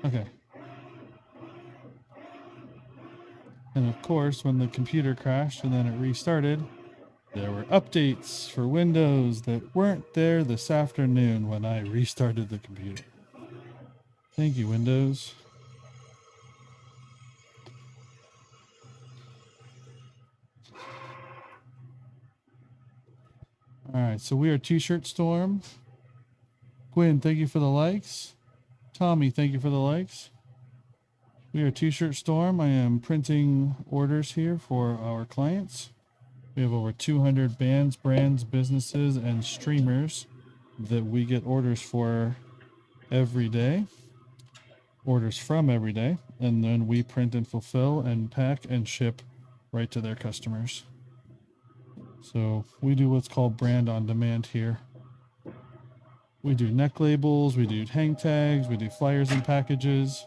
Okay. And of course, when the computer crashed and then it restarted, there were updates for Windows that weren't there this afternoon when I restarted the computer. Thank you, Windows. All right, so we are T-shirt Storm. Gwen, thank you for the likes. Tommy, thank you for the likes. We are T-shirt Storm. I am printing orders here for our clients. We have over 200 bands, brands, businesses, and streamers that we get orders for every day. Orders from every day. And then we print and fulfill and pack and ship right to their customers. So we do what's called brand on demand here. We do neck labels, we do hang tags, we do flyers and packages.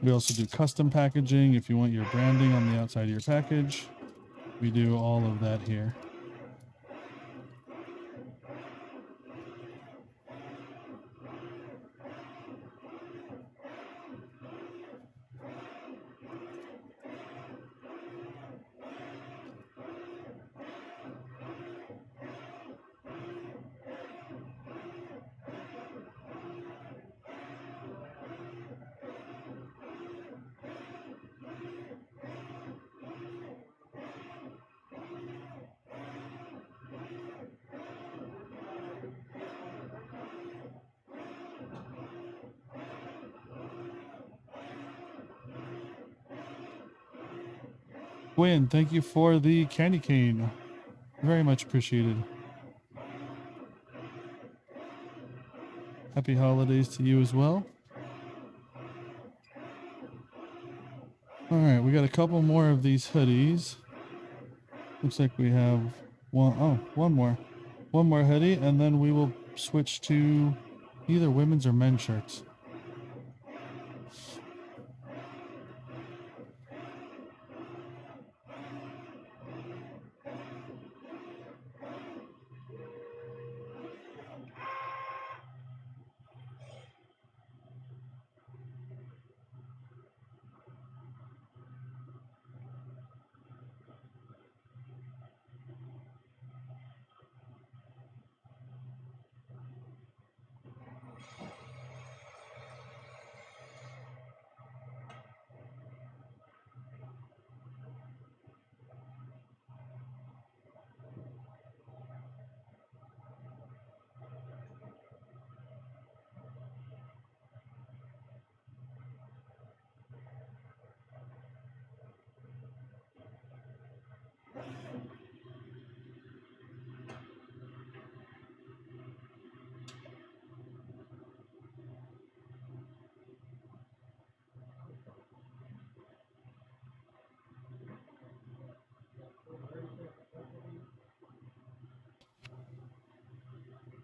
We also do custom packaging if you want your branding on the outside of your package. We do all of that here. Gwen, thank you for the candy cane. Very much appreciated. Happy holidays to you as well. All right, we got a couple more of these hoodies. Looks like we have one more hoodie, and then we will switch to either women's or men's shirts.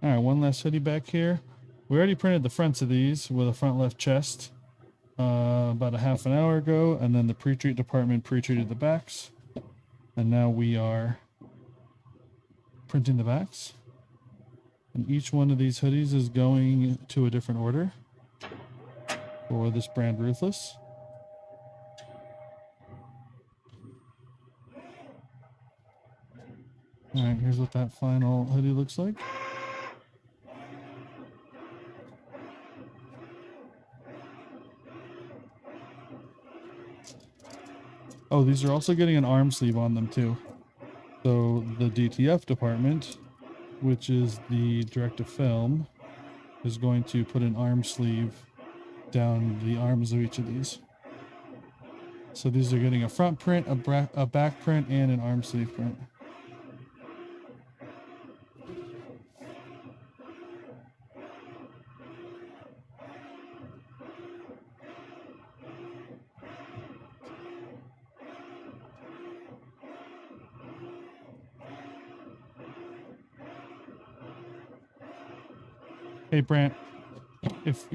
All right, one last hoodie back here. We already printed the fronts of these with a front left chest about a half an hour ago, and then the pre-treat department pre-treated the backs. And now we are printing the backs. And each one of these hoodies is going to a different order for this brand Ruthless. All right, here's what that final hoodie looks like. Oh, these are also getting an arm sleeve on them too. So the DTF department, which is the directive film, is going to put an arm sleeve down the arms of each of these. So these are getting a front print, a back print, and an arm sleeve print. Hey, Brant,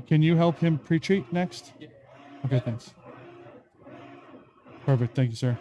can you help him pre-treat next? Yeah. Okay, thanks. Perfect. Thank you, sir.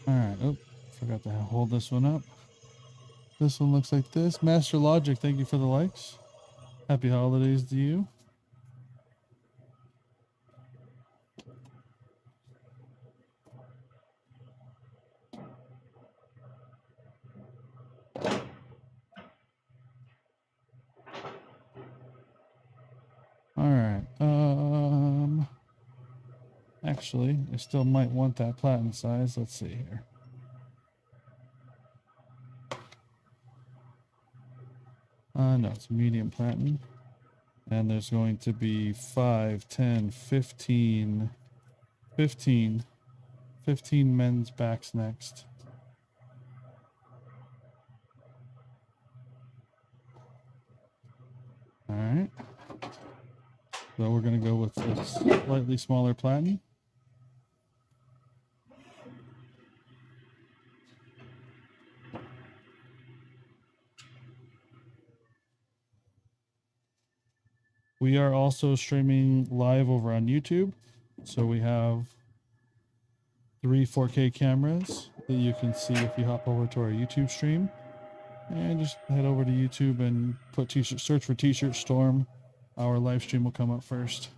All right. Oh, forgot to hold this one up. This one looks like this. Master Logic, thank you for the likes. Happy holidays to you. All right. Actually, I still might want that platinum size. Let's see here. No, it's medium platinum. And there's going to be 5, 10, 15 men's backs next. All right. So we're going to go with this slightly smaller platinum. We are also streaming live over on YouTube. So we have 3 4K cameras that you can see if you hop over to our YouTube stream. And just head over to YouTube and put t-shirt, search for T-shirt Storm. Our live stream will come up first.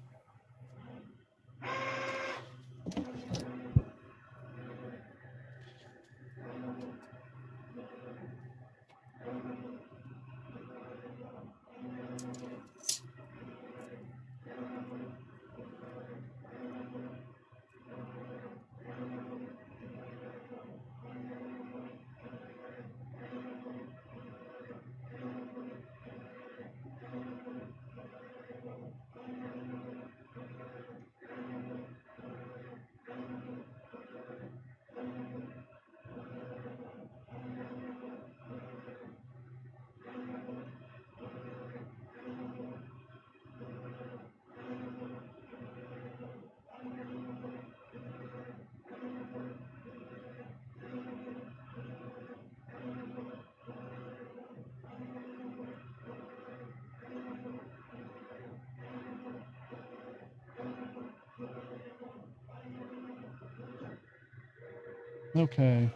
Okay.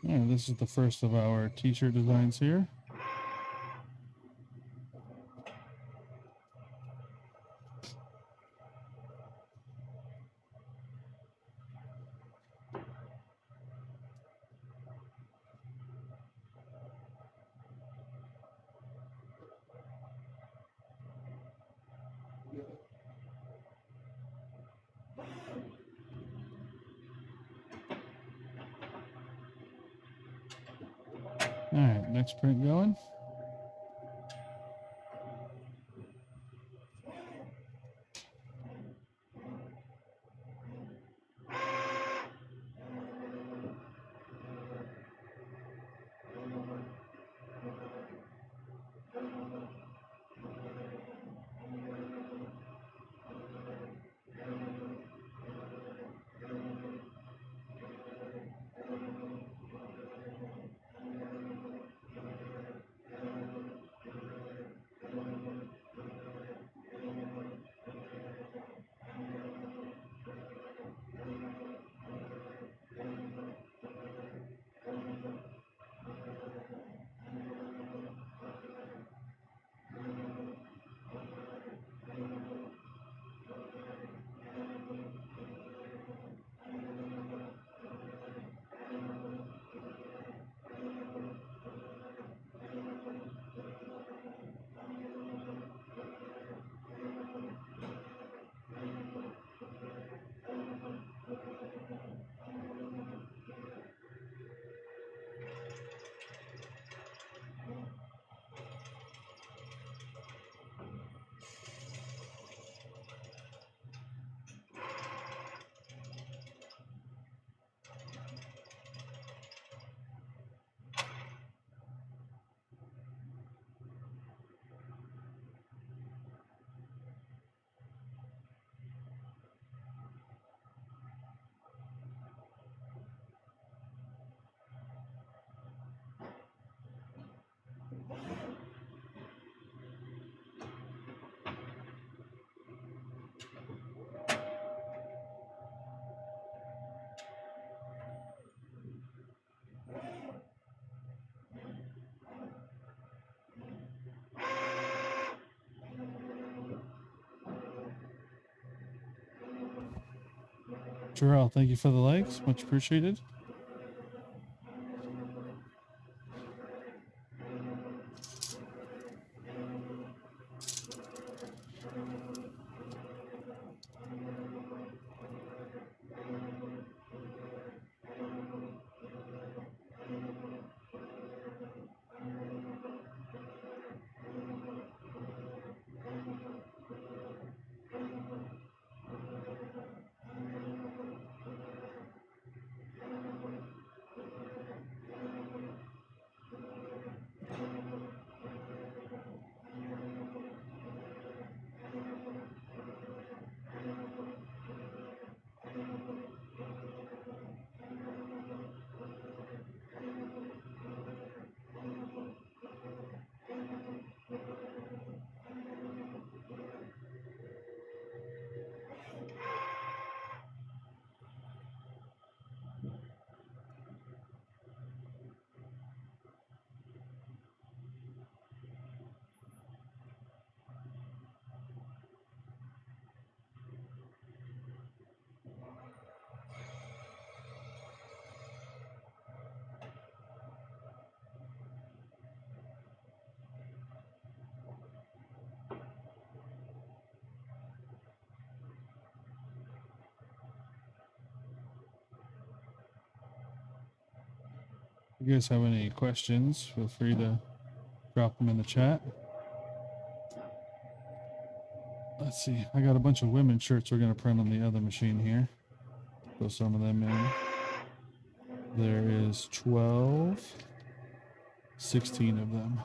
Yeah, this is the first of our t-shirt designs here. All right, next print going. Jarrell, thank you for the likes. Much appreciated. If you guys have any questions, feel free to drop them in the chat. Let's see. I got a bunch of women's shirts we're going to print on the other machine here. Throw some of them in. There is 12, 16 of them.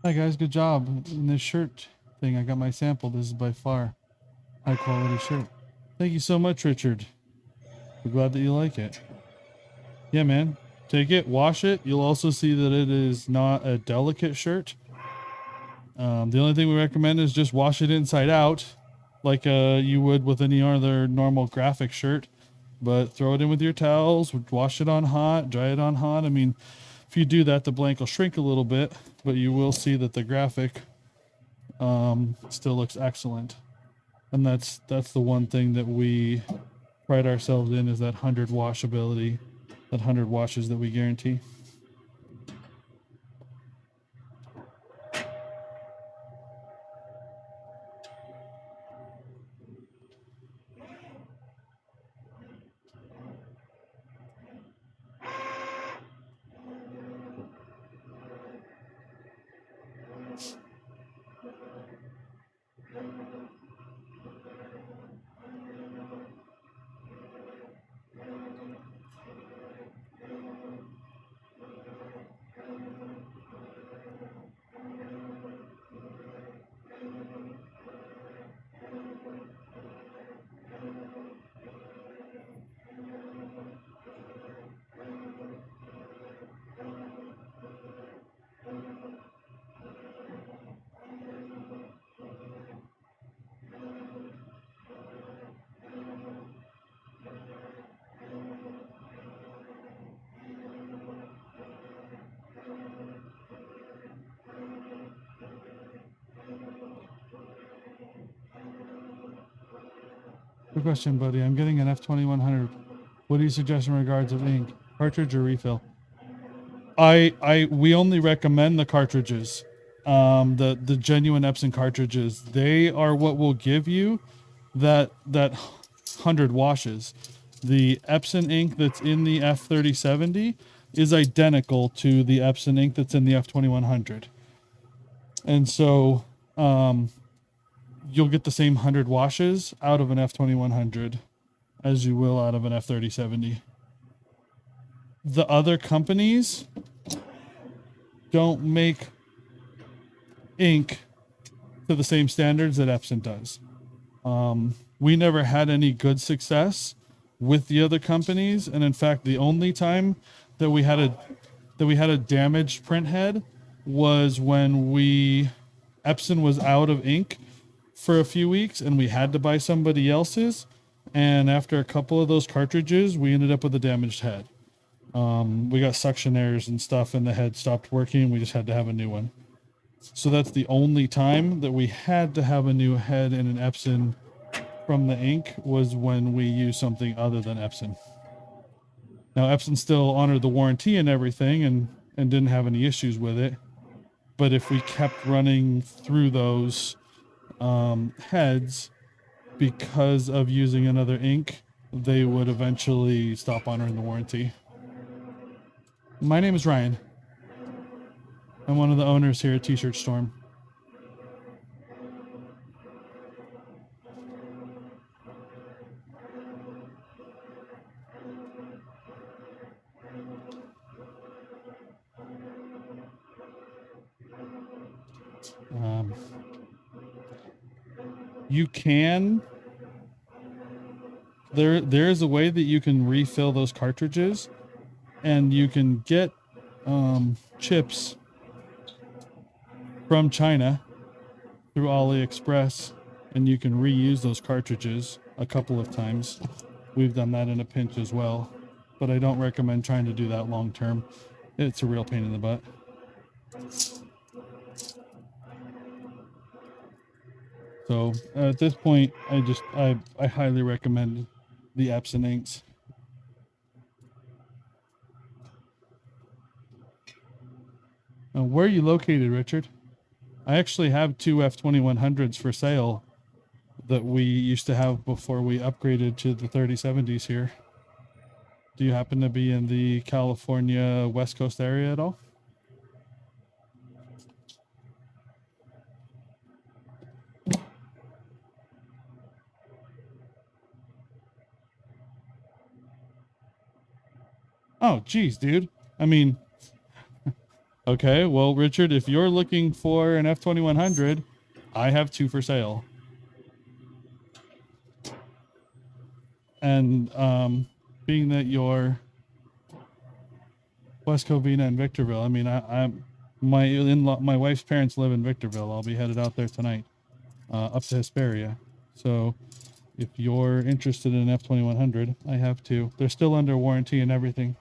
Hi guys, good job. In this shirt thing, I got my sample. This is by far high quality shirt. Thank you so much, Richard. We're glad that you like it. Yeah, man. Take it, wash it. You'll also see that it is not a delicate shirt. The only thing we recommend is just wash it inside out, like you would with any other normal graphic shirt. But throw it in with your towels, wash it on hot, dry it on hot. I mean, if you do that, the blank will shrink a little bit, but you will see that the graphic still looks excellent. And that's the one thing that we pride ourselves in, is that 100 washability, that 100 washes that we guarantee. Good question, buddy. I'm getting an F2100. What do you suggest in regards of ink? Cartridge or refill? We only recommend the cartridges. The genuine Epson cartridges. They are what will give you that 100 washes. The Epson ink that's in the F3070 is identical to the Epson ink that's in the F2100. And so you'll get the same 100 washes out of an F2100 as you will out of an F3070. The other companies don't make ink to the same standards that Epson does. We never had any good success with the other companies, and in fact, the only time that we had a damaged print head was when Epson was out of ink for a few weeks, and we had to buy somebody else's. And after a couple of those cartridges, we ended up with a damaged head. We got suction errors and stuff, and the head stopped working. We just had to have a new one. So that's the only time that we had to have a new head in an Epson from the ink, was when we used something other than Epson. Now, Epson still honored the warranty and everything, and didn't have any issues with it. But if we kept running through those heads because of using another ink, they would eventually stop honoring the warranty. My name is Ryan. I'm one of the owners here at T-Shirt Storm. You can. There is a way that you can refill those cartridges, and you can get chips from China through AliExpress, and you can reuse those cartridges a couple of times. We've done that in a pinch as well, but I don't recommend trying to do that long term. It's a real pain in the butt. So at this point, I highly recommend the Epson inks. Where are you located, Richard? I actually have two F2100s for sale that we used to have before we upgraded to the 3070s here. Do you happen to be in the California West Coast area at all? Oh, geez, dude. I mean, okay, well, Richard, if you're looking for an F2100, I have two for sale. And being that you're West Covina and Victorville, I mean, I'm my wife's parents live in Victorville. I'll be headed out there tonight, up to Hesperia. So if you're interested in an F2100, I have two. They're still under warranty and everything.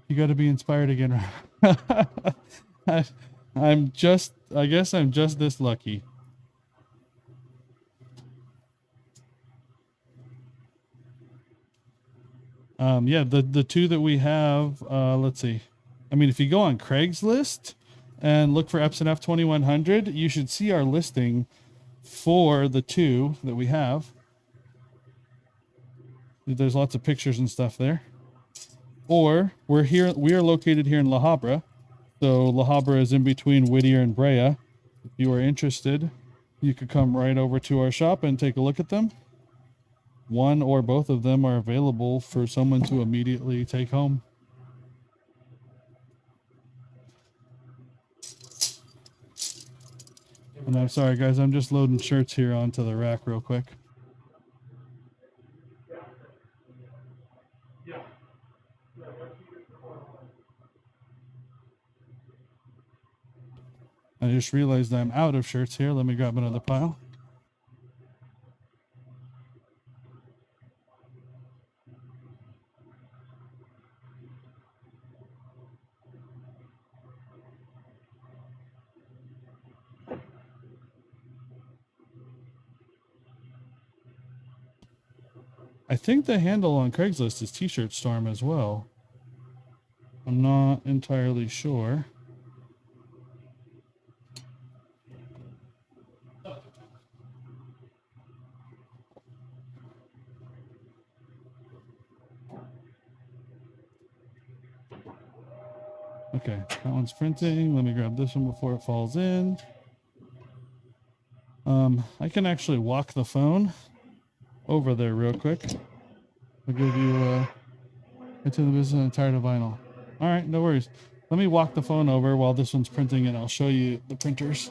You got to be inspired again. I guess I'm just this lucky. Yeah, the two that we have, let's see. I mean, if you go on Craigslist and look for Epson F2100, you should see our listing for the two that we have. There's lots of pictures and stuff there. Or we are located here in La Habra. So La Habra is in between Whittier and Brea. If you are interested, you could come right over to our shop and take a look at them. One or both of them are available for someone to immediately take home. And I'm sorry, guys, I'm just loading shirts here onto the rack real quick. I just realized I'm out of shirts here. Let me grab another pile. I think the handle on Craigslist is T-shirt Storm as well. I'm not entirely sure. Okay, that one's printing. Let me grab this one before it falls in. I can actually walk the phone over there real quick. I'll give you into the business and tired of vinyl. All right, no worries. Let me walk the phone over while this one's printing and I'll show you the printers.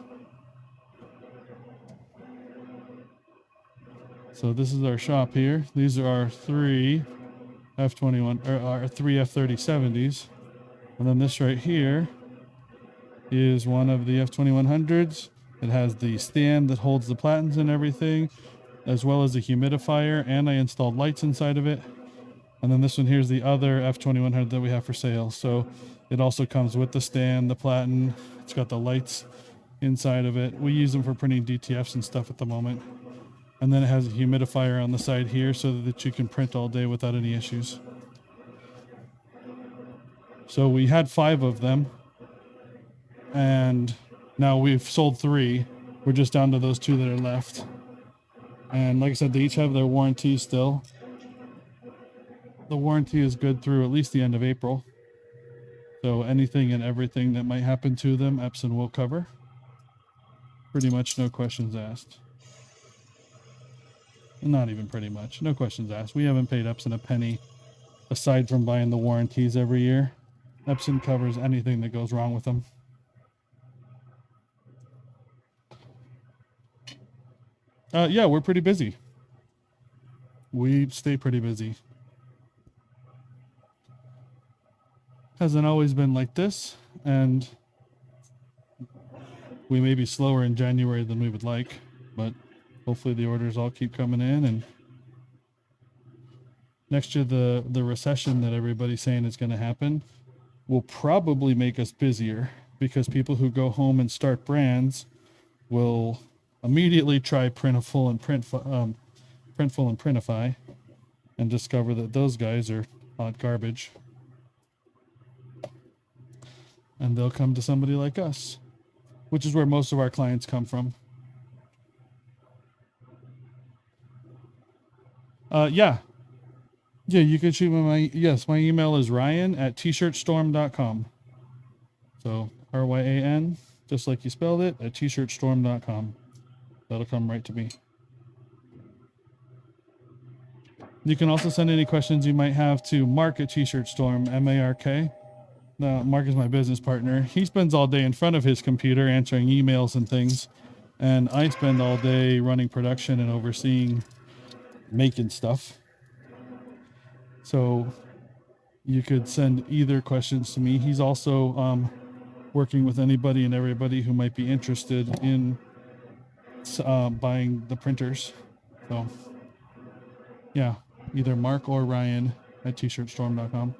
So this is our shop here. These are our three F21 or our three F3070s. And then this right here is one of the F2100s. It has the stand that holds the platens and everything, as well as a humidifier, and I installed lights inside of it. And then this one here's the other F2100 that we have for sale. So it also comes with the stand, the platen. It's got the lights inside of it. We use them for printing DTFs and stuff at the moment. And then it has a humidifier on the side here so that you can print all day without any issues. So we had 5 of them, and now we've sold 3. We're just down to those 2 that are left. And like I said, they each have their warranty still. The warranty is good through at least the end of April. So anything and everything that might happen to them, Epson will cover. Pretty much no questions asked. Not even pretty much. No questions asked. We haven't paid Epson a penny aside from buying the warranties every year. Epson covers anything that goes wrong with them. Yeah, we're pretty busy. We stay pretty busy. Hasn't always been like this, and we may be slower in January than we would like, but hopefully the orders all keep coming in, and next year the recession that everybody's saying is going to happen will probably make us busier, because people who go home and start brands will immediately try Printful and Printify and discover that those guys are hot garbage. And they'll come to somebody like us, which is where most of our clients come from. Yeah, you can shoot me my email is ryan@tshirtstorm.com. So RYAN, just like you spelled it, at tshirtstorm.com. That'll come right to me. You can also send any questions you might have to Mark at tshirtstorm, MARK. Mark is my business partner. He spends all day in front of his computer answering emails and things. And I spend all day running production and overseeing making stuff. So you could send either questions to me. He's also working with anybody and everybody who might be interested in buying the printers. So yeah, either Mark or Ryan at tshirtstorm.com.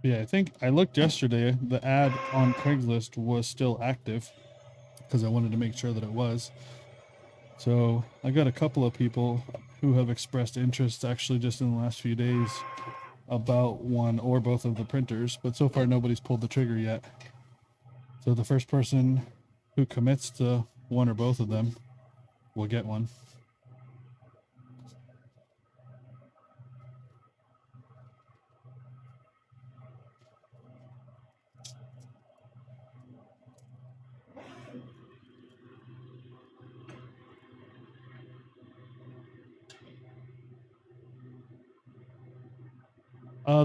Yeah, I think I looked yesterday. The ad on Craigslist was still active because I wanted to make sure that it was. So I got a couple of people who have expressed interest actually just in the last few days about one or both of the printers, but so far nobody's pulled the trigger yet. So the first person who commits to one or both of them will get one.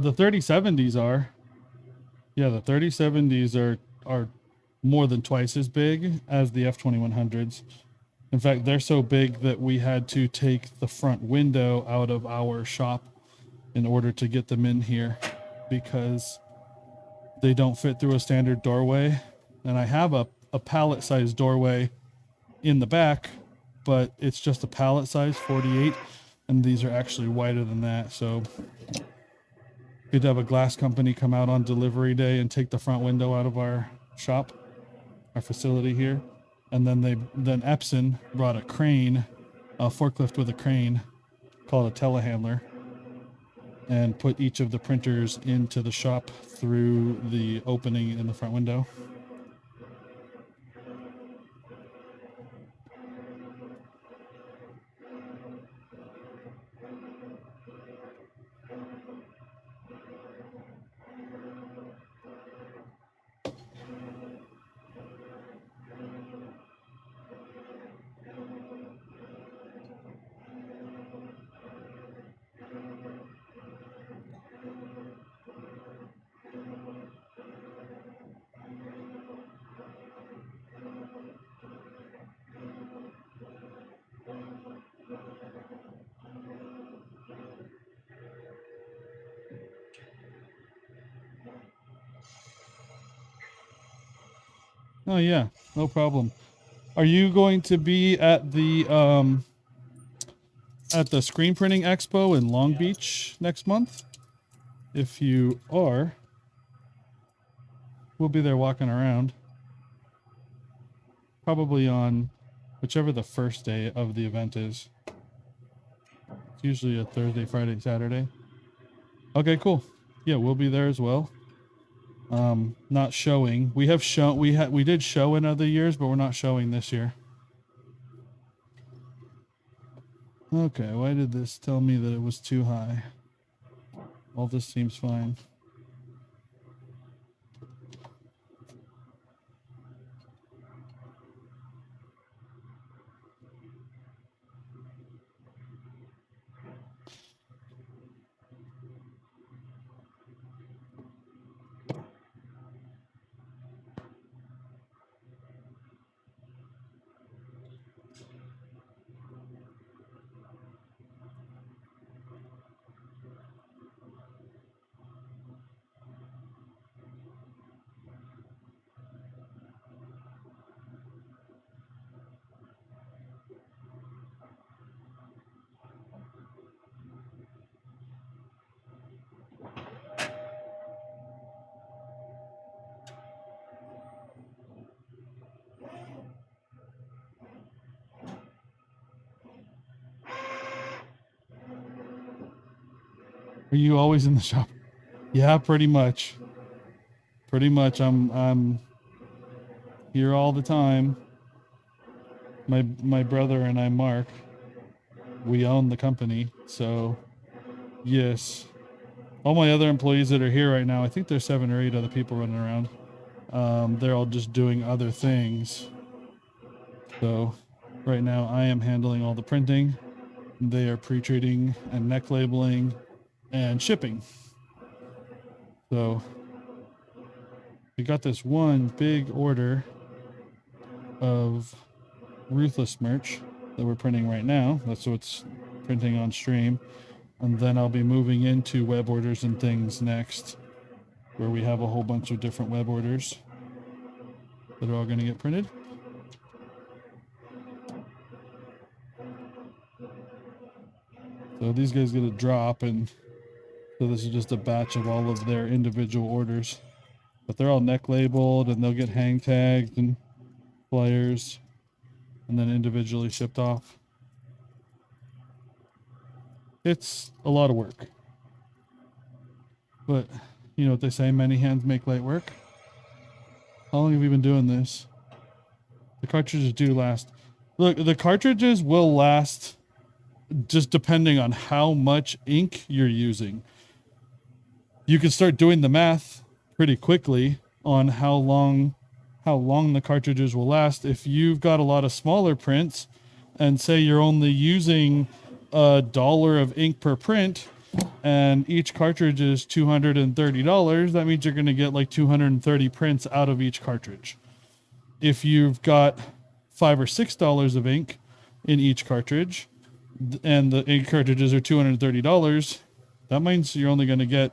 The 3070s are. Yeah, the 3070s are more than twice as big as the F2100s. In fact, they're so big that we had to take the front window out of our shop in order to get them in here because they don't fit through a standard doorway. And I have a pallet size doorway in the back, but it's just a pallet size 48, and these are actually wider than that. So we'd have a glass company come out on delivery day and take the front window out of our shop, our facility here. And then Epson brought a crane, a forklift with a crane called a telehandler, and put each of the printers into the shop through the opening in the front window. Oh yeah, no problem. Are you going to be at the screen printing expo in Long Beach next month? If you are, we'll be there walking around. Probably on whichever the first day of the event is. It's usually a Thursday, Friday, Saturday. Okay, cool. Yeah, we'll be there as well. Not showing. We have shown we did show in other years, but we're not showing this year. Okay, why did this tell me that it was too high? All this seems fine. Are you always in the shop? Yeah, pretty much. Pretty much. I'm here all the time. My brother and I, Mark, we own the company, so yes. All my other employees that are here right now, I think there's 7 or 8 other people running around. They're all just doing other things. So right now I am handling all the printing. They are pre-treating and neck labeling and shipping. So we got this one big order of Ruthless merch that we're printing right now. That's what's printing on stream. And then I'll be moving into web orders and things next, where we have a whole bunch of different web orders that are all going to get printed. So these guys get a drop, and so this is just a batch of all of their individual orders. But they're all neck labeled, and they'll get hang tagged and flyers, and then individually shipped off. It's a lot of work. But you know what they say, many hands make light work. How long have you been doing this? The cartridges do last. Look, the cartridges will last just depending on how much ink you're using. You can start doing the math pretty quickly on how long the cartridges will last. If you've got a lot of smaller prints and say you're only using $1 of ink per print and each cartridge is $230, that means you're going to get like 230 prints out of each cartridge. If you've got $5 or $6 of ink in each cartridge and the ink cartridges are $230, that means you're only going to get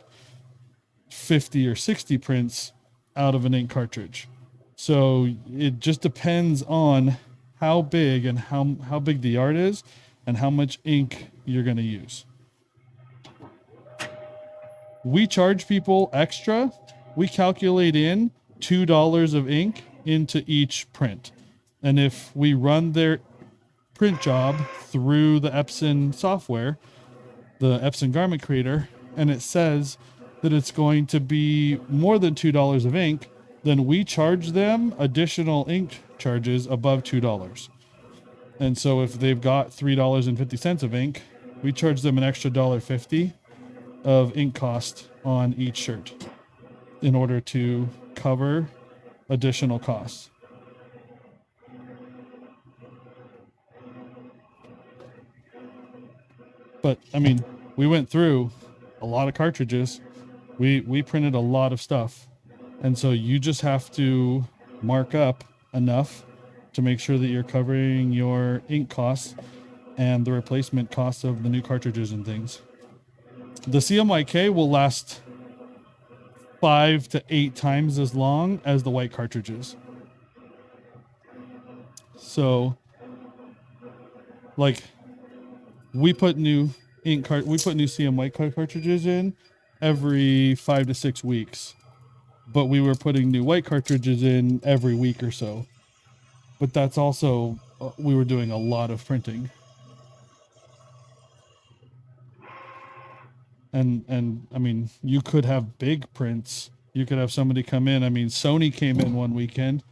50 or 60 prints out of an ink cartridge. So it just depends on how big and how big the art is and how much ink you're going to use. We charge people extra. We calculate in $2 of ink into each print. And if we run their print job through the Epson software, the Epson Garment Creator, and it says that it's going to be more than $2 of ink, then we charge them additional ink charges above $2. And so if they've got $3.50 of ink, we charge them an extra $1.50 of ink cost on each shirt in order to cover additional costs. But I mean, we went through a lot of cartridges. We printed a lot of stuff. And so you just have to mark up enough to make sure that you're covering your ink costs and the replacement costs of the new cartridges and things. The CMYK will last 5 to 8 times as long as the white cartridges. So, like, we put new CMYK cartridges in every 5 to 6 weeks, but we were putting new white cartridges in every week or so. But that's also, we were doing a lot of printing. And I mean, you could have big prints. You could have somebody come in. I mean, Sony came in one weekend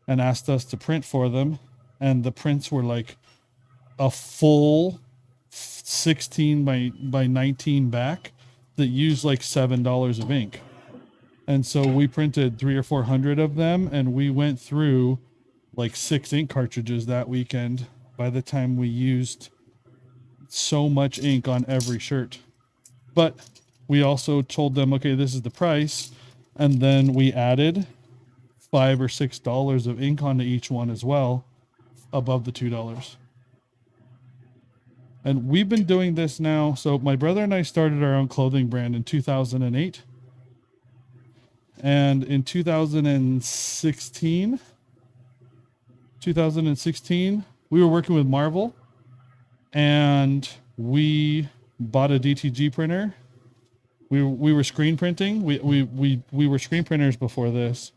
and asked us to print for them. And the prints were like a full 16 by 19 back that used like $7 of ink. And so we printed 300 or 400 of them, and we went through like 6 ink cartridges that weekend by the time we used so much ink on every shirt. But we also told them, okay, this is the price. And then we added $5 or $6 of ink onto each one as well, above the $2. And we've been doing this now. So my brother and I started our own clothing brand in 2008. And in 2016, we were working with Marvel, and we bought a DTG printer. We were screen printing. We were screen printers before this.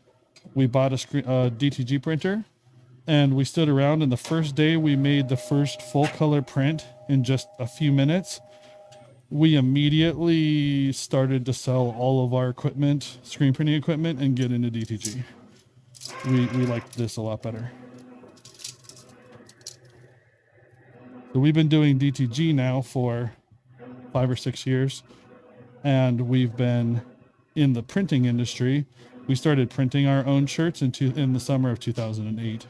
We bought a DTG printer, and we stood around, and the first day we made the first full color print in just a few minutes. we immediately started to sell all of our equipment, screen printing equipment, and get into DTG. We liked this a lot better. So we've been doing DTG now for 5 or 6 years, and we've been in the printing industry. We started printing our own shirts in the summer of 2008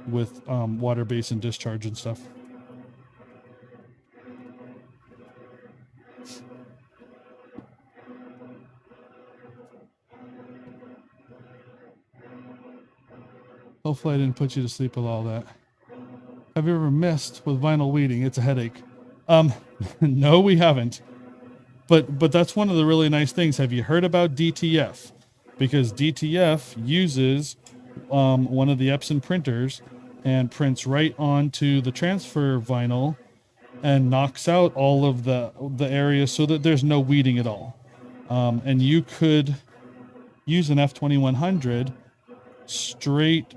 with water base and discharge and stuff. Hopefully I didn't put you to sleep with all that. Have you ever missed with vinyl weeding? It's a headache. No, we haven't. But that's one of the really nice things. Have you heard about DTF? Because DTF uses one of the Epson printers and prints right onto the transfer vinyl and knocks out all of the areas so that there's no weeding at all. And you could use an F2100 straight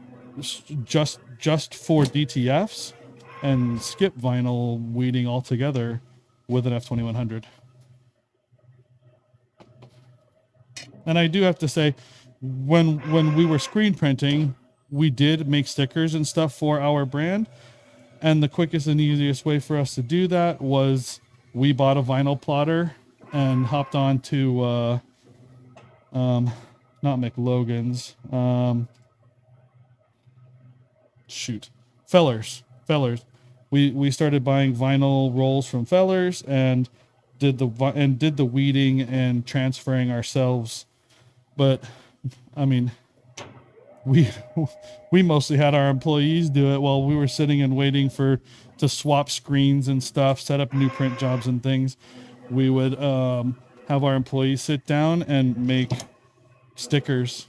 just for DTFs and skip vinyl weeding altogether with an F2100. And I do have to say, when we were screen printing, we did make stickers and stuff for our brand. And the quickest and easiest way for us to do that was we bought a vinyl plotter and hopped on to, not McLogan's, Fellers. We started buying vinyl rolls from Fellers and did the weeding and transferring ourselves. But I mean, we mostly had our employees do it while we were sitting and waiting to swap screens and stuff, set up new print jobs and things. We would have our employees sit down and make stickers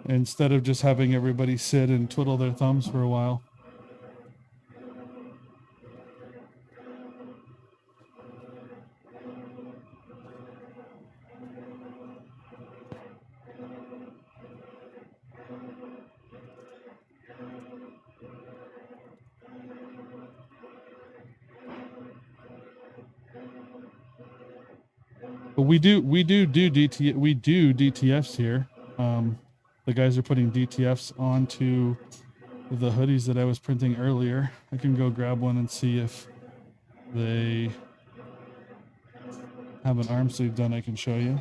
instead of just having everybody sit and twiddle their thumbs for a while. But we do DTFs here. The guys are putting DTFs onto the hoodies that I was printing earlier. I can go grab one and see if they have an arm sleeve done. I can show you.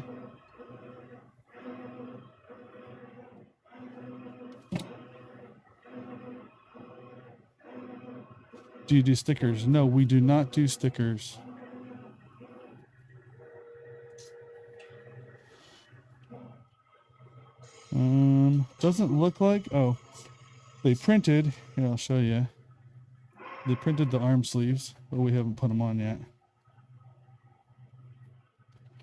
Do you do stickers? No, we do not do stickers. Doesn't look like, oh, they printed, here, I'll show you. They printed the arm sleeves, but we haven't put them on yet.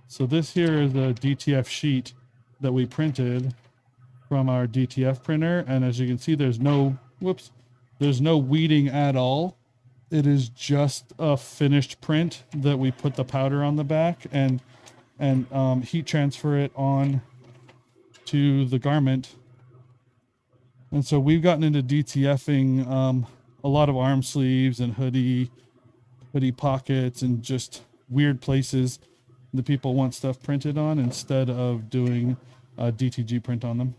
So this here is a DTF sheet that we printed from our DTF printer. And as you can see, there's no weeding at all. It is just a finished print that we put the powder on the back and heat transfer it on to the garment. And so we've gotten into DTFing a lot of arm sleeves and hoodie pockets and just weird places that people want stuff printed on instead of doing a DTG print on them.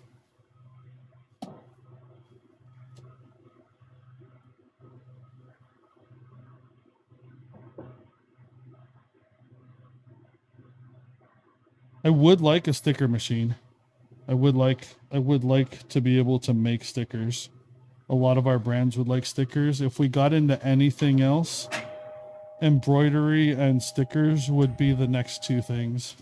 I would like a sticker machine. I would like to be able to make stickers. A lot of our brands would like stickers. If we got into anything else, embroidery and stickers would be the next two things.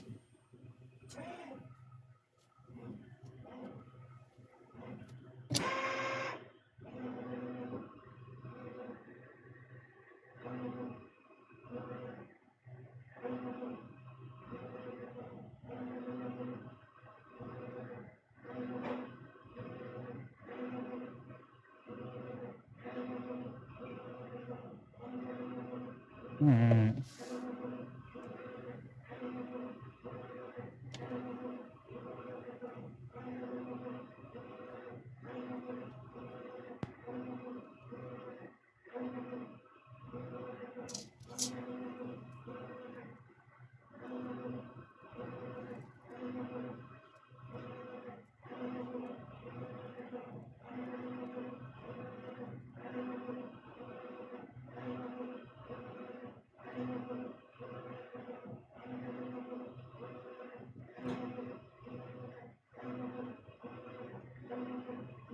All right.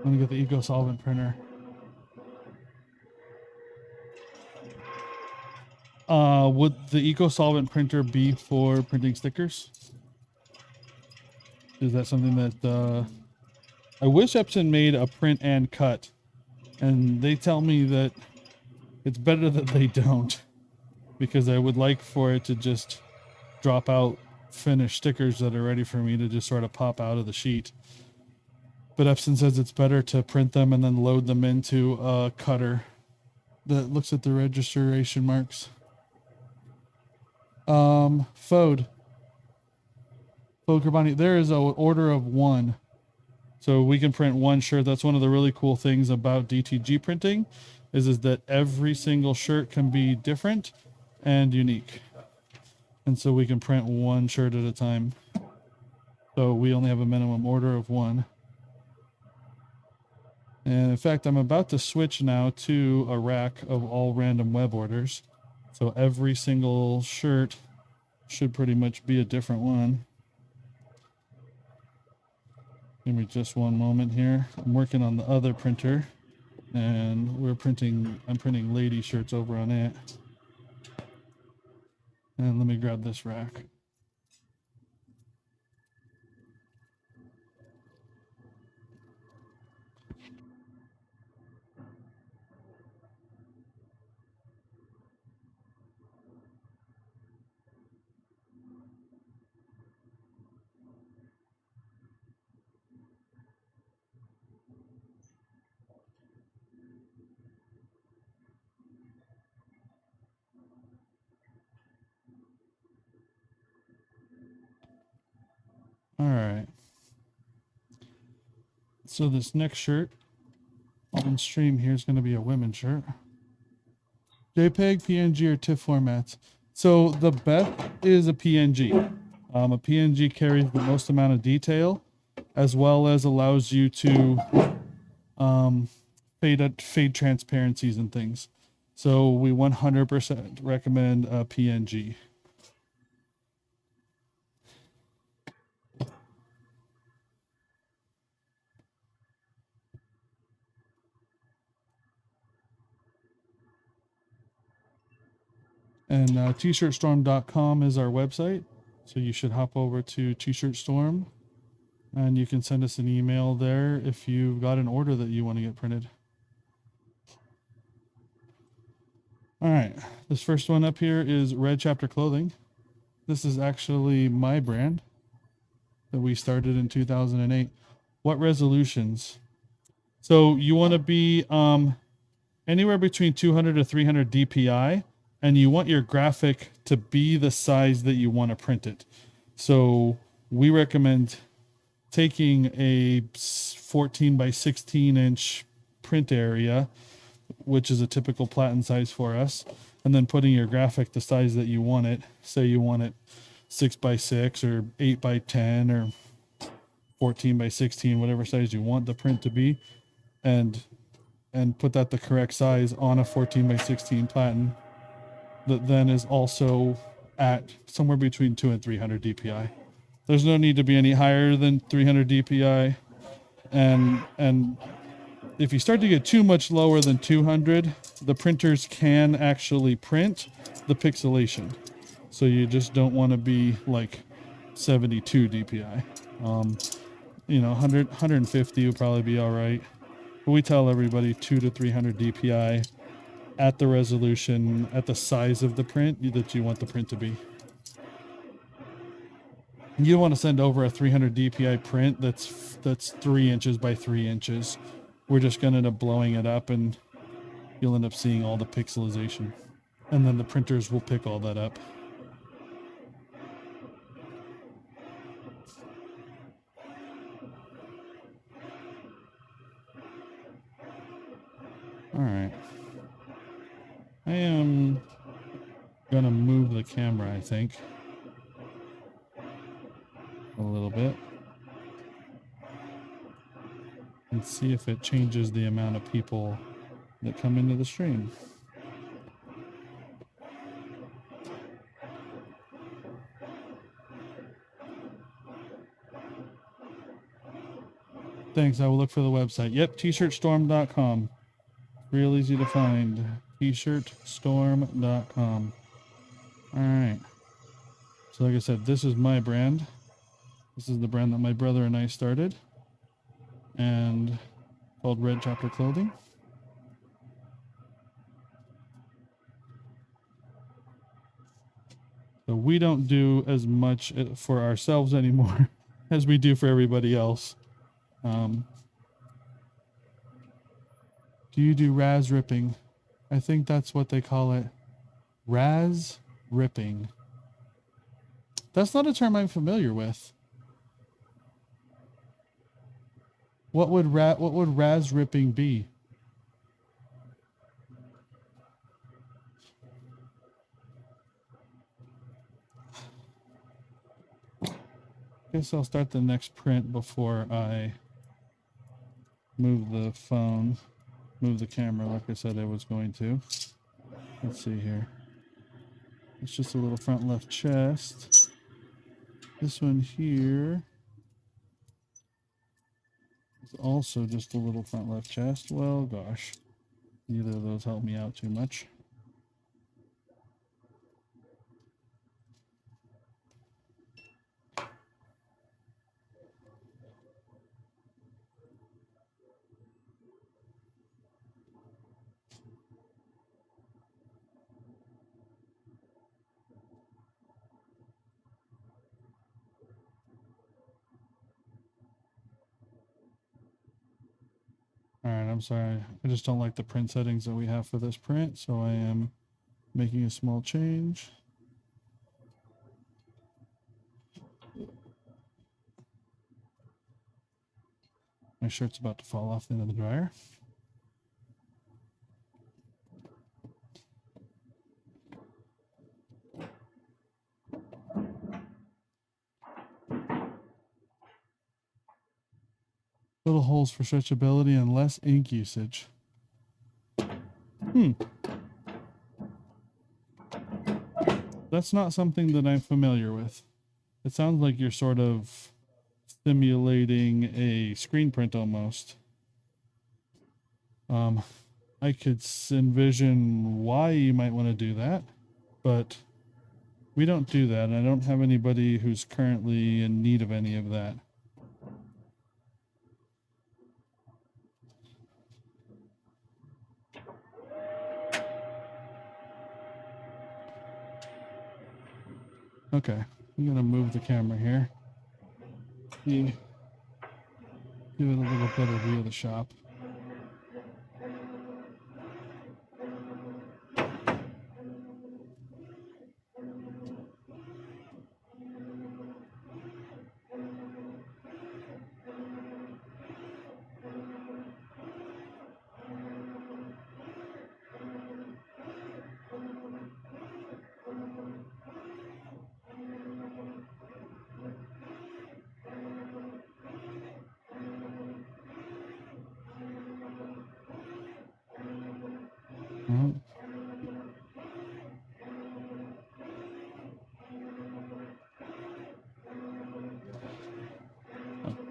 gonna get the Eco Solvent printer. Would the Eco Solvent printer be for printing stickers? Is that something that I wish Epson made a print and cut, and they tell me that it's better that they don't, because I would like for it to just drop out finished stickers that are ready for me to just sort of pop out of the sheet. But Epson says it's better to print them and then load them into a cutter that looks at the registration marks. Fode Carboni, there is an order of one. So we can print one shirt. That's one of the really cool things about DTG printing is that every single shirt can be different and unique. And so we can print one shirt at a time. So we only have a minimum order of one. And in fact, I'm about to switch now to a rack of all random web orders. So every single shirt should pretty much be a different one. Give me just one moment here. I'm working on the other printer, and I'm printing lady shirts over on it. And let me grab this rack. All right. So this next shirt on stream here is going to be a women's shirt. JPEG, PNG, or TIFF formats. So the best is a PNG. A PNG carries the most amount of detail, as well as allows you to fade transparencies and things. So we 100% recommend a PNG. And tshirtstorm.com is our website. So you should hop over to T-Shirt Storm, and you can send us an email there if you've got an order that you want to get printed. All right, this first one up here is Red Chapter Clothing. This is actually my brand that we started in 2008. What resolutions? So you want to be anywhere between 200 to 300 DPI, and you want your graphic to be the size that you want to print it. So we recommend taking a 14 by 16 inch print area, which is a typical platen size for us, and then putting your graphic the size that you want it. Say you want it 6 by 6 or 8 by 10 or 14 by 16, whatever size you want the print to be, and put that the correct size on a 14 by 16 platen that then is also at somewhere between 200 and 300 DPI. There's no need to be any higher than 300 DPI. And if you start to get too much lower than 200, the printers can actually print the pixelation. So you just don't want to be like 72 DPI. 150 would probably be all right. But we tell everybody 200 to 300 DPI at the resolution, at the size of the print that you want the print to be. You don't want to send over a 300 DPI print that's 3 inches by 3 inches. We're just going to end up blowing it up, and you'll end up seeing all the pixelization. And then the printers will pick all that up. All right. I am going to move the camera, I think, a little bit, and see if it changes the amount of people that come into the stream. Thanks. I will look for the website. Yep, tshirtstorm.com. Real easy to find. tshirtstorm.com. All right. So like I said, this is my brand. This is the brand that my brother and I started, and called Red Chapter Clothing. So we don't do as much for ourselves anymore as we do for everybody else. Do you do raz ripping? I think that's what they call it. Raz ripping. That's not a term I'm familiar with. What would raz ripping be? Guess I'll start the next print before I move the phone, move the camera like I said I was going to. Let's see here. It's just a little front left chest. This one here is also just a little front left chest. Well, gosh, neither of those help me out too much. All right, I'm sorry. I just don't like the print settings that we have for this print, so I am making a small change. My shirt's about to fall off into the dryer. Little holes for stretchability and less ink usage. That's not something that I'm familiar with. It sounds like you're sort of simulating a screen print almost. I could envision why you might want to do that, but we don't do that. I don't have anybody who's currently in need of any of that. Okay, I'm gonna move the camera here. Give it a little better view of the shop.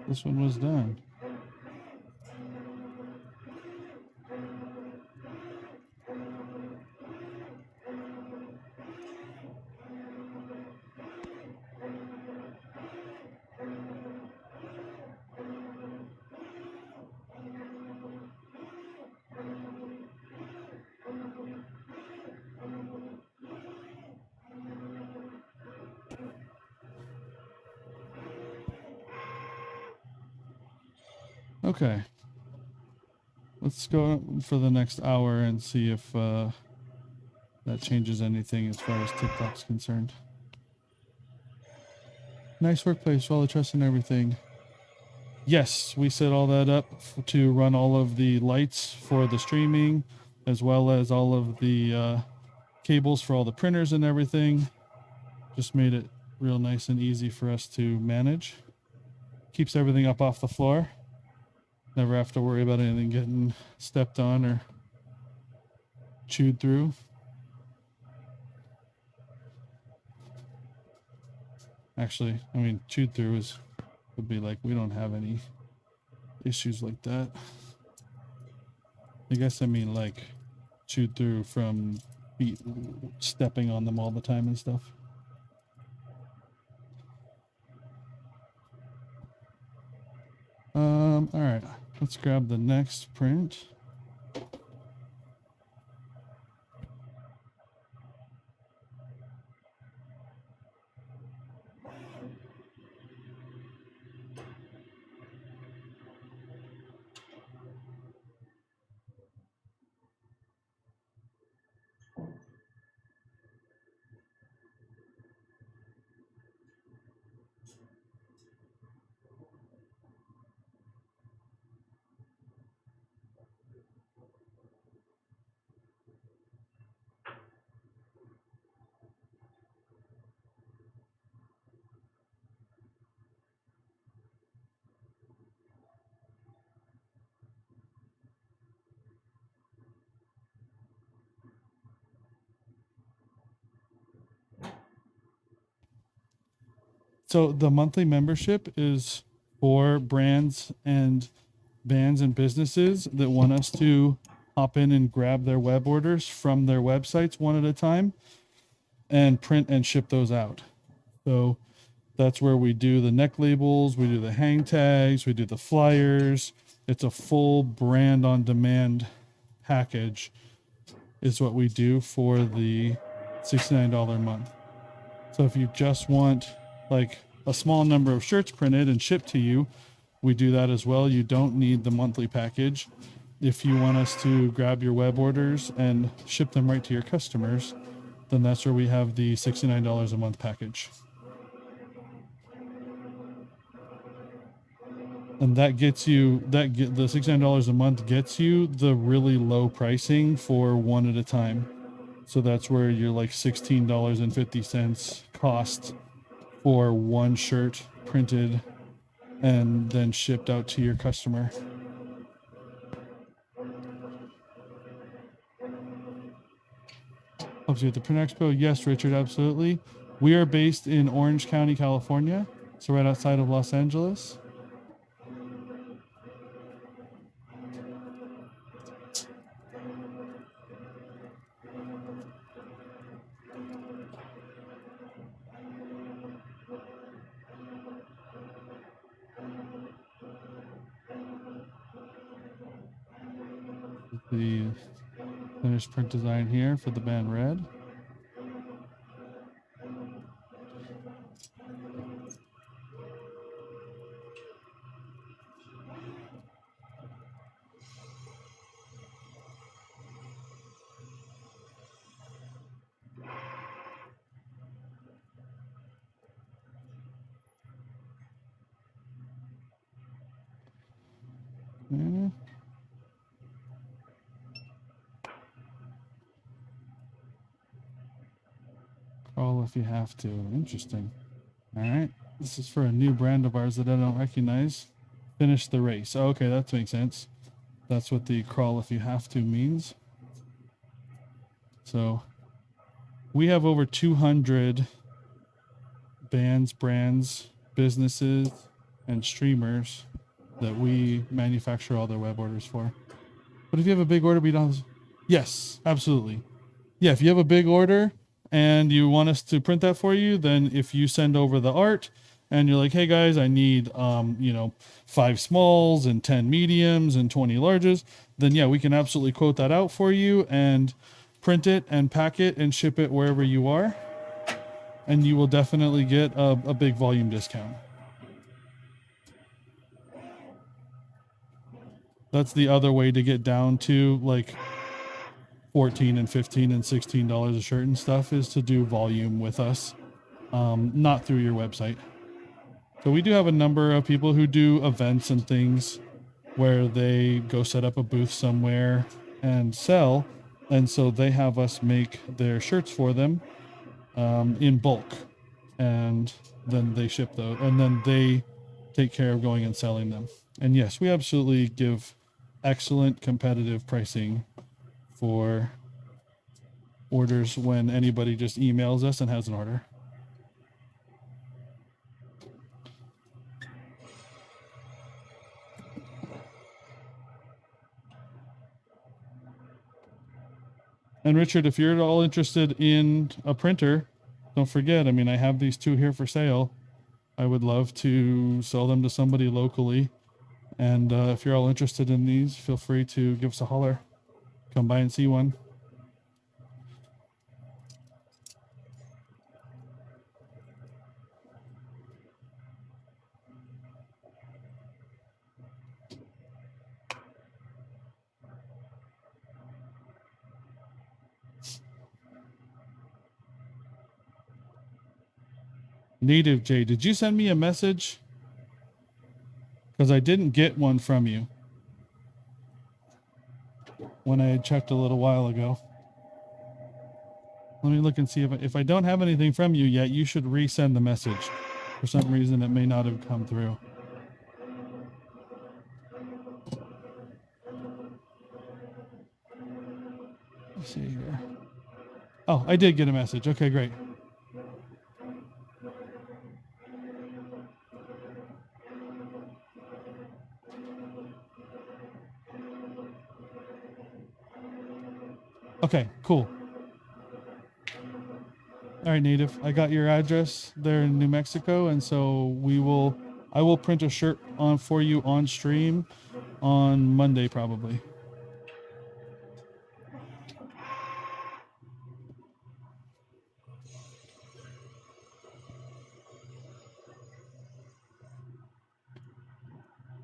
This one was done. Okay. Let's go for the next hour and see if that changes anything as far as TikTok's concerned. Nice workplace, well trust and everything. Yes, we set all that up to run all of the lights for the streaming, as well as all of the cables for all the printers and everything. Just made it real nice and easy for us to manage. Keeps everything up off the floor. Never have to worry about anything getting stepped on or chewed through. Actually, I mean, chewed through would be like, we don't have any issues like that. I guess I mean like chewed through from feet stepping on them all the time and stuff. All right, let's grab the next print. So the monthly membership is for brands and businesses that want us to hop in and grab their web orders from their websites one at a time and print and ship those out. So that's where we do the neck labels, we do the hang tags, we do the flyers. It's a full brand on demand package is what we do for the $69 a month. So if you just want like a small number of shirts printed and shipped to you, we do that as well. You don't need the monthly package. If you want us to grab your web orders and ship them right to your customers, then that's where we have the $69 a month package. And that gets you, the $69 a month gets you the really low pricing for one at a time. So that's where you're like $16.50 cost for one shirt printed and then shipped out to your customer. Helps you at the Print Expo? Yes, Richard, absolutely. We are based in Orange County, California, so right outside of Los Angeles. The finished print design here for the band Red. Okay. Crawl if you have to. Interesting. All right. This is for a new brand of ours that I don't recognize. Finish the race. Oh, okay, that makes sense. That's what the crawl if you have to means. So we have over 200 bands, brands, businesses, and streamers that we manufacture all their web orders for. But if you have a big order, we don't. Yes, absolutely. Yeah, if you have a big order and you want us to print that for you, then if you send over the art and you're like, hey guys, I need 5 smalls and 10 mediums and 20 larges, then yeah, we can absolutely quote that out for you and print it and pack it and ship it wherever you are. And you will definitely get a big volume discount. That's the other way to get down to like $14 and $15 and $16 a shirt and stuff, is to do volume with us, not through your website. So we do have a number of people who do events and things where they go set up a booth somewhere and sell. And so they have us make their shirts for them in bulk. And then they ship those, and then they take care of going and selling them. And yes, we absolutely give excellent competitive pricing for orders when anybody just emails us and has an order. And Richard, if you're at all interested in a printer, don't forget, I mean, I have these 2 here for sale. I would love to sell them to somebody locally. And if you're all interested in these, feel free to give us a holler. Come by and see one. Native J, did you send me a message? Because I didn't get one from you when I had checked a little while ago. Let me look and see if I don't have anything from you yet, you should resend the message. For some reason, it may not have come through. Let's see here. Oh, I did get a message. Okay, great. Okay, cool. All right, Native. I got your address there in New Mexico, and so I will print a shirt on for you on stream on Monday probably.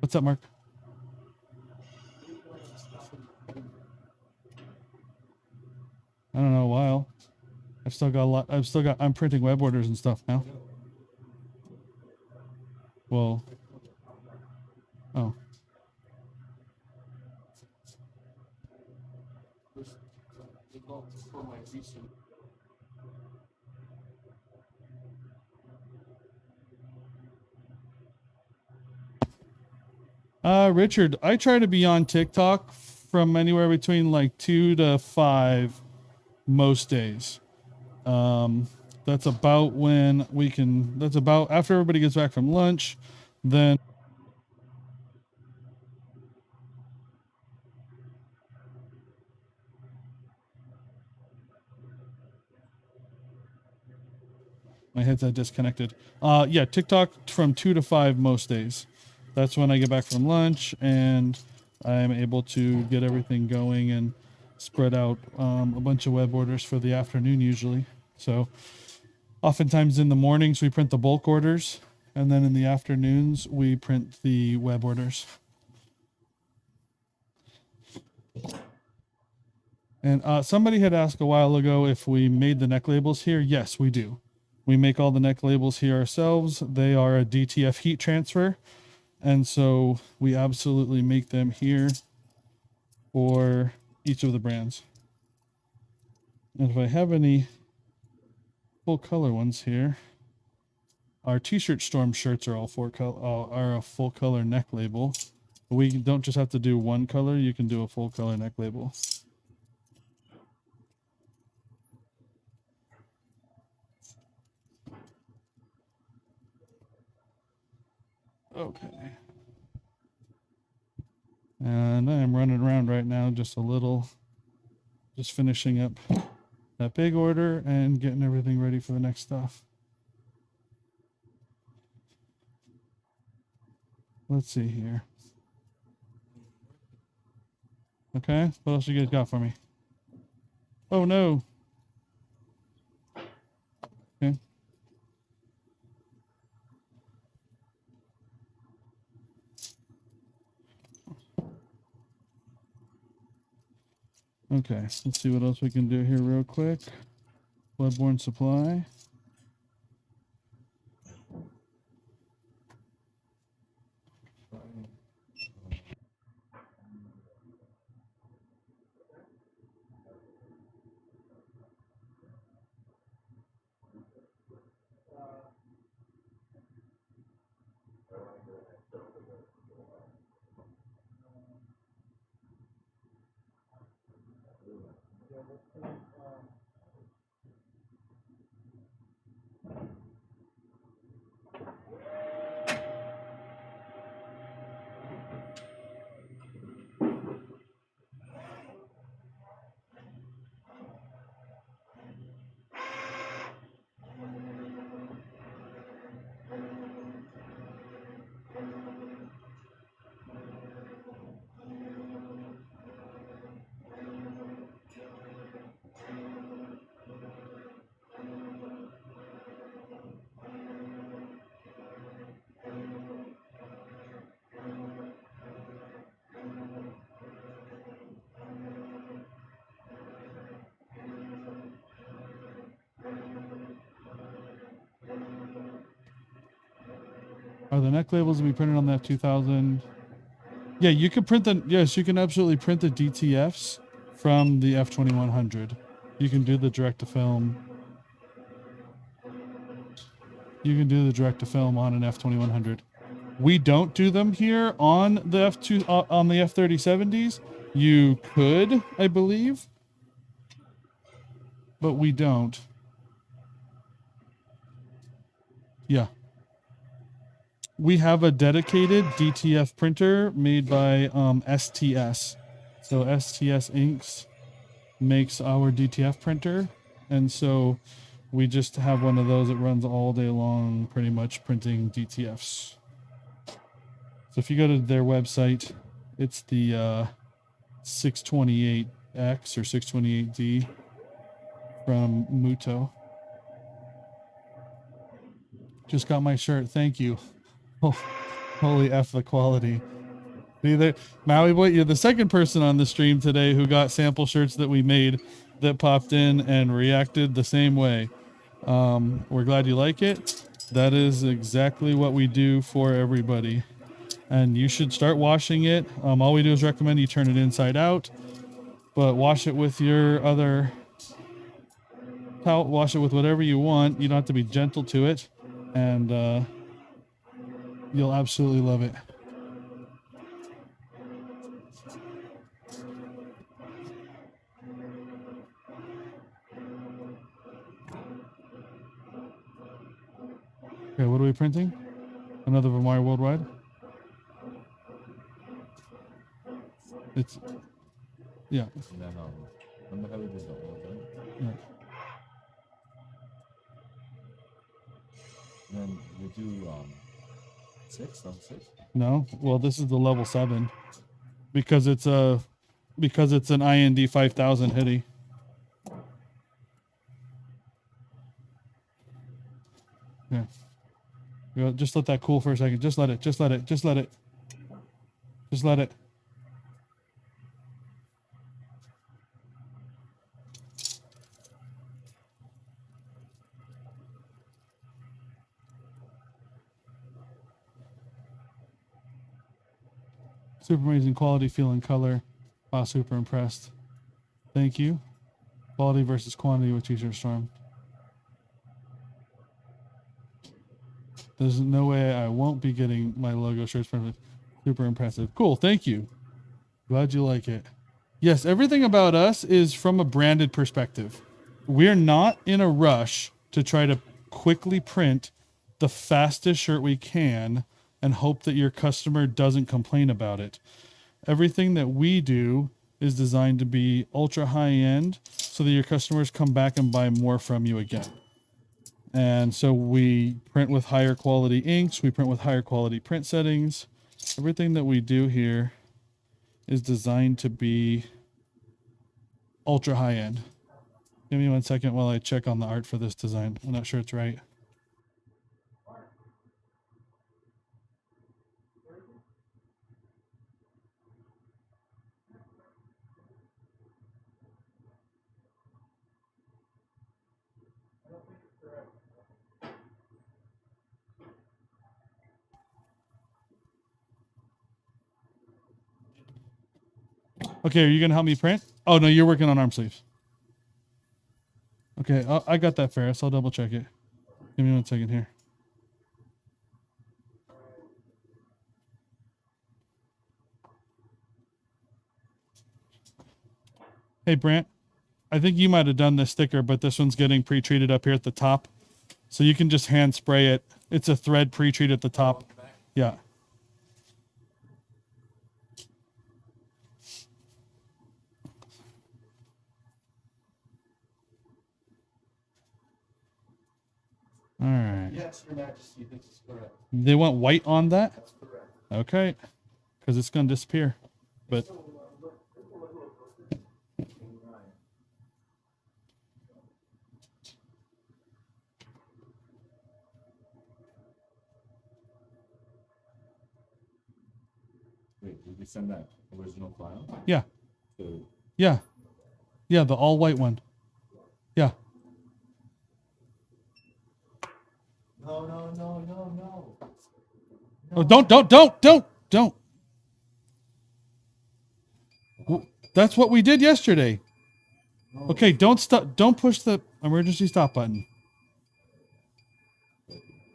What's up, Mark? I don't know, a while. I've still got a lot. I'm printing web orders and stuff now. Well, oh. Richard, I try to be on TikTok from anywhere between like 2 to 5 most days. That's about when we can, that's about after everybody gets back from lunch, then my headset disconnected. Yeah, TikTok from 2 to 5 most days. That's when I get back from lunch and I'm able to get everything going and spread out a bunch of web orders for the afternoon usually. So oftentimes in the mornings we print the bulk orders, and then in the afternoons we print the web orders. And somebody had asked a while ago if we made the neck labels here. Yes, we do. We make all the neck labels here ourselves. They are a DTF heat transfer. And so we absolutely make them here for each of the brands. And if I have any full color ones here, our t-shirt storm shirts are all are a full color neck label. We don't just have to do one color, you can do a full color neck label. Okay. And I'm running around right now just a little, just finishing up that big order and getting everything ready for the next stuff. Let's see here. Okay, what else you guys got for me? Oh no. Okay. Okay, let's see what else we can do here real quick. Bloodborne supply. Are the neck labels to be printed on the F2000? Yeah, you can print the, yes, you can absolutely print the DTFs from the F2100. You can do the direct to film. You can do the direct to film on an F2100. We don't do them here on the on the F3070s. You could, I believe, but we don't. Yeah. We have a dedicated DTF printer made by STS. So STS Inks makes our DTF printer. And so we just have one of those that runs all day long, pretty much printing DTFs. So if you go to their website, it's the 628X or 628D from Muto. Just got my shirt. Thank you. Oh, holy F the quality. Either Maui Boy, you're the second person on the stream today who got sample shirts that we made that popped in and reacted the same way. We're glad you like it. That is exactly what we do for everybody. And you should start washing it. All we do is recommend you turn it inside out, but wash it with your other towel, wash it with whatever you want. You don't have to be gentle to it, and you'll absolutely love it. Okay, what are we printing? Another Vamar Worldwide? It's, yeah. Yeah. Then we do 6 level 6. No, well, this is the level 7 because it's an IND 5000 hoodie. Yeah. Just let that cool for a second. Just let it. Just let it. Just let it. Just let it. Super amazing quality, feel, and color. Wow, super impressed. Thank you. Quality versus quantity with T-shirt Storm. There's no way I won't be getting my logo shirts printed. Super impressive. Cool. Thank you. Glad you like it. Yes, everything about us is from a branded perspective. We're not in a rush to try to quickly print the fastest shirt we can and hope that your customer doesn't complain about it. Everything that we do is designed to be ultra high end so that your customers come back and buy more from you again. And so we print with higher quality inks. We print with higher quality print settings. Everything that we do here is designed to be ultra high end. Give me 1 second while I check on the art for this design. I'm not sure it's right. Okay, are you gonna help me print? Oh no, you're working on arm sleeves. Okay, I got that, Ferris. I'll double check it. Give me 1 second here. Hey, Brant, I think you might have done this sticker, but this one's getting pre-treated up here at the top. So you can just hand spray it. It's a thread pre-treat at the top. Yeah. All right. Yes, Your Majesty, this is correct. They want white on that? That's correct. Okay. Because it's going to disappear. But Wait, did we send that original file? yeah. To Yeah. Yeah, the all white one. Yeah. No. Oh, don't. That's what we did yesterday. Okay, don't stop. Don't push the emergency stop button.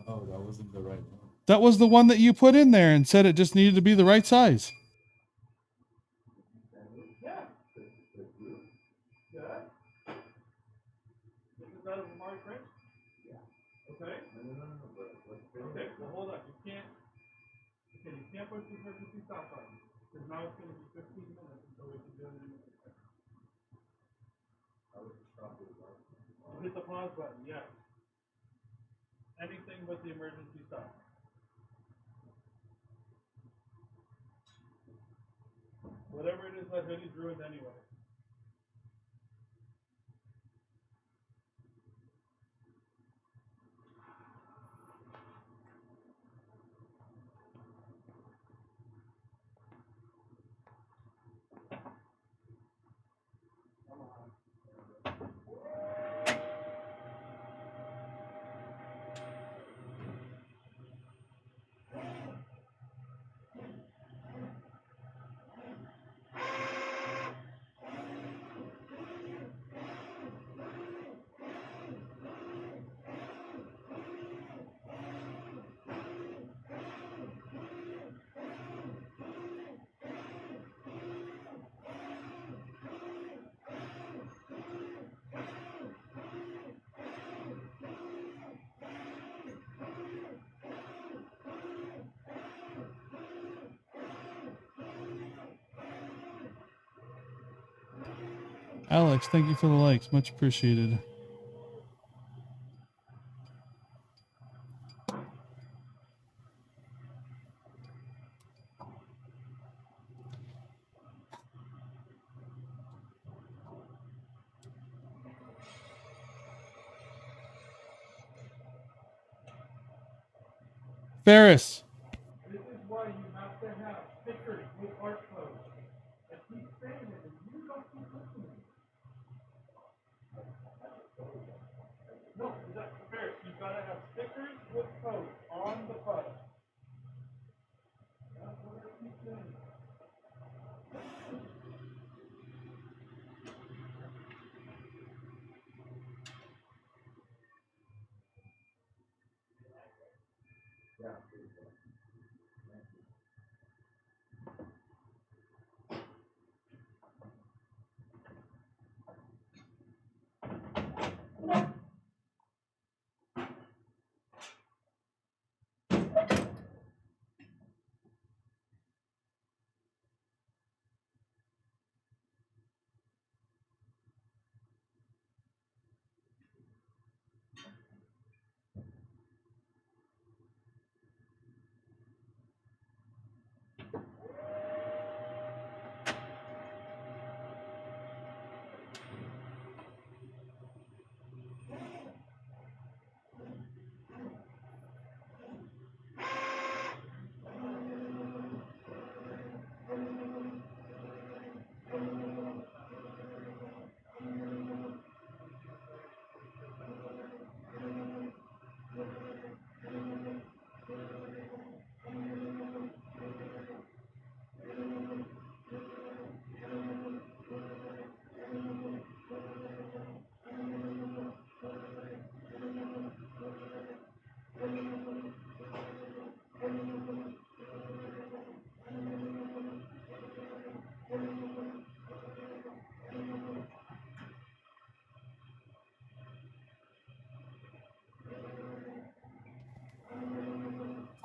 Oh, that wasn't the right one. That was the one that you put in there and said it just needed to be the right size. Hit the pause button, yes. Anything but the emergency stop. Whatever it is, that hoodie's ruined anyway. Alex, thank you for the likes. Much appreciated. Ferris. This is why you have to have stickers with art codes. I keep saying it, and you don't keep listening. No, that's fair. You've got to have stickers with codes on the button. That's what I keep saying.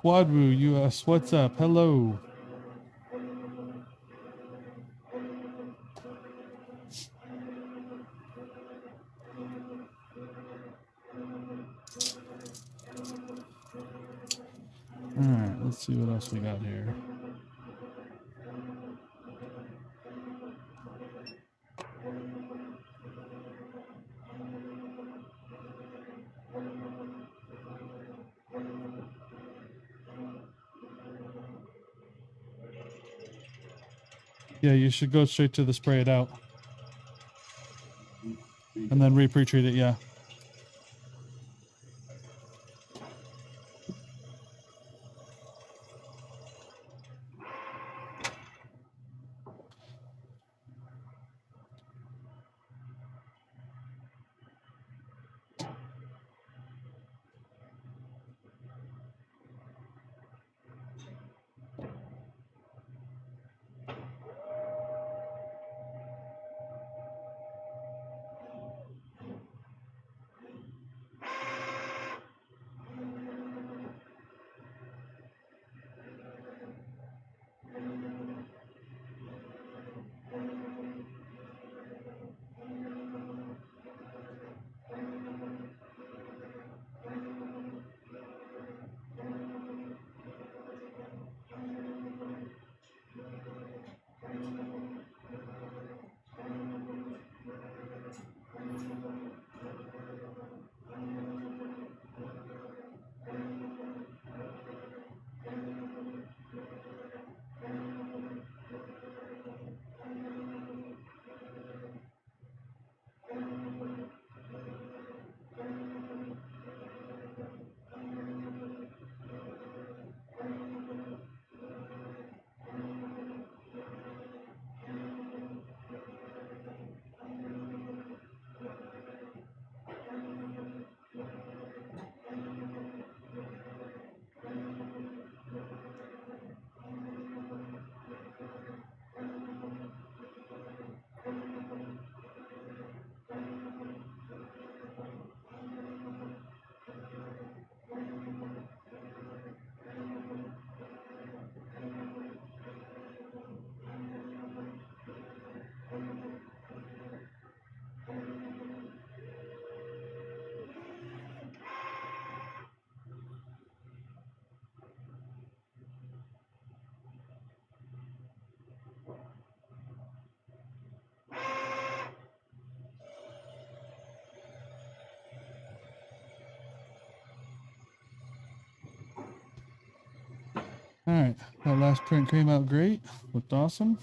Quadru US, what's up? Hello. All right, let's see what else we got here. Yeah, you should go straight to the spray it out and then re-pre-treat it. Yeah. All right, that last print came out great. Looked awesome.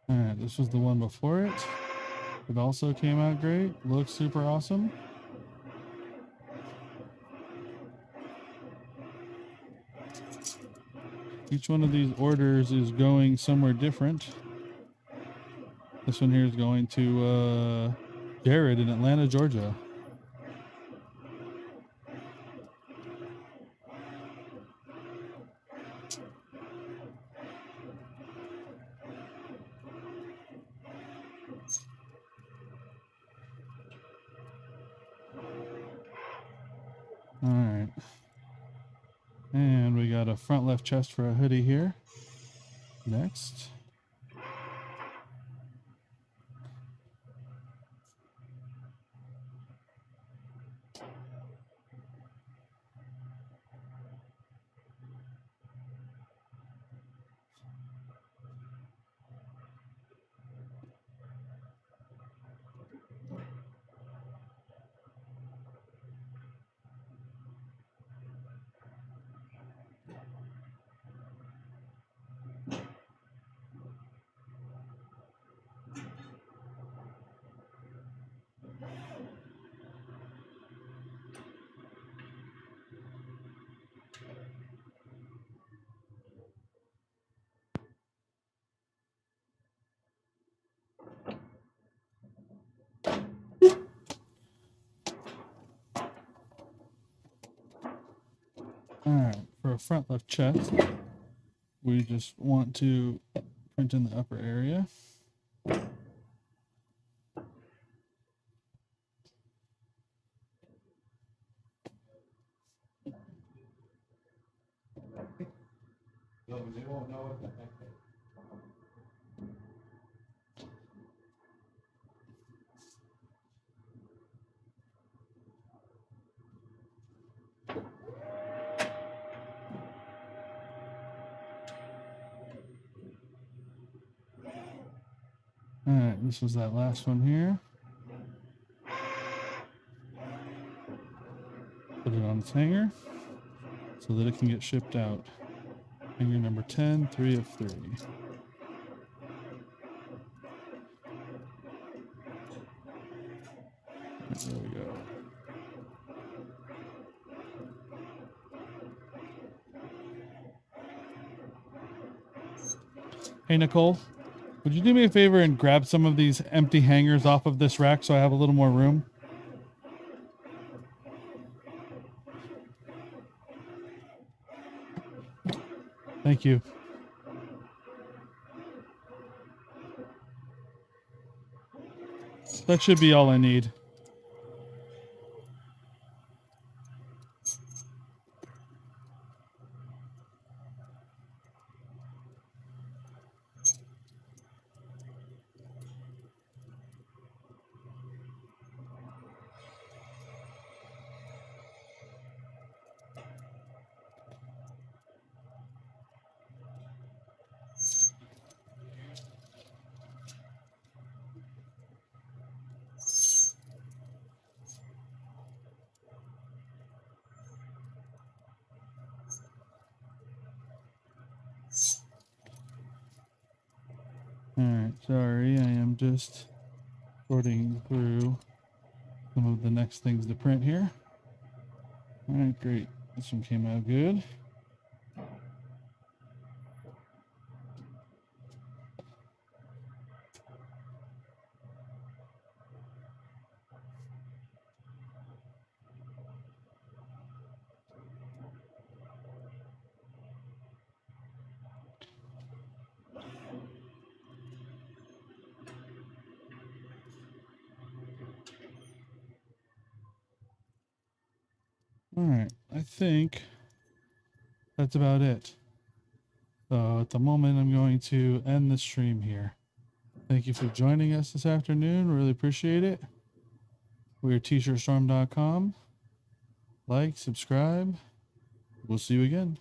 All right, this was the one before it. It also came out great. Looks super awesome. Each one of these orders is going somewhere different. This one here is going to Jared in Atlanta, Georgia. All right. And we got a front left chest for a hoodie here. Next. All right, for a front left chest, we just want to print in the upper area. They won't know what the heck they. All right, this was that last one here. Put it on its hanger so that it can get shipped out. Hanger number 10, 3 of 3. There we go. Hey, Nicole, would you do me a favor and grab some of these empty hangers off of this rack so I have a little more room? Thank you. That should be all I need. Alright, sorry, I am just sorting through some of the next things to print here. Alright, great. This one came out good. All right, I think that's about it. So at the moment, I'm going to end the stream here. Thank you for joining us this afternoon. Really appreciate it. We're tshirtstorm.com. Like, subscribe, We'll see you again.